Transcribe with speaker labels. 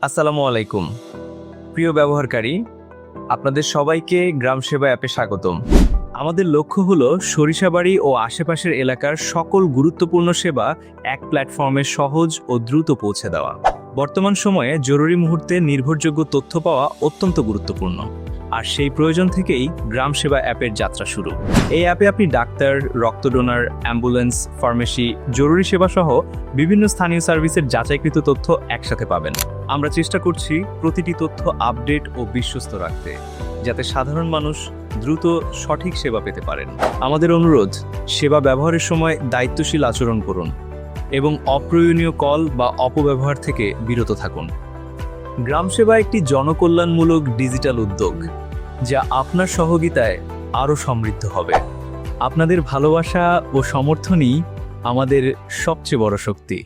Speaker 1: আসসালামু আলাইকুম প্রিয় ব্যবহারকারী, আপনাদের সবাইকে গ্রাম সেবা অ্যাপে স্বাগতম। আমাদের লক্ষ্য হলো সরিষাবাড়ি ও আশেপাশের এলাকার সকল গুরুত্বপূর্ণ সেবা এক প্ল্যাটফর্মে সহজ ও দ্রুত পৌঁছে দেওয়া। বর্তমান সময়ে জরুরি মুহূর্তে নির্ভরযোগ্য তথ্য পাওয়া অত্যন্ত গুরুত্বপূর্ণ, আর সেই প্রয়োজন থেকেই গ্রাম সেবা অ্যাপের যাত্রা শুরু। এই অ্যাপে আপনি ডাক্তার, রক্ত ডোনার, অ্যাম্বুলেন্স, ফার্মেসি, জরুরি সেবা সহ বিভিন্ন স্থানীয় সার্ভিসের যাচাইকৃত তথ্য একসাথে পাবেন। আমরা চেষ্টা করছি প্রতিটি তথ্য আপডেট ও বিশ্বস্ত রাখতে, যাতে সাধারণ মানুষ দ্রুত সঠিক সেবা পেতে পারেন। আমাদের অনুরোধ, সেবা ব্যবহারের সময় দায়িত্বশীল আচরণ করুন এবং অপ্রয়োজনীয় কল বা অপব্যবহার থেকে বিরত থাকুন। গ্রাম সেবা একটি জনকল্যাণমূলক ডিজিটাল উদ্যোগ, যা আপনার সহযোগিতায় আরও সমৃদ্ধ হবে। আপনাদের ভালোবাসা ও সমর্থনই আমাদের সবচেয়ে বড় শক্তি।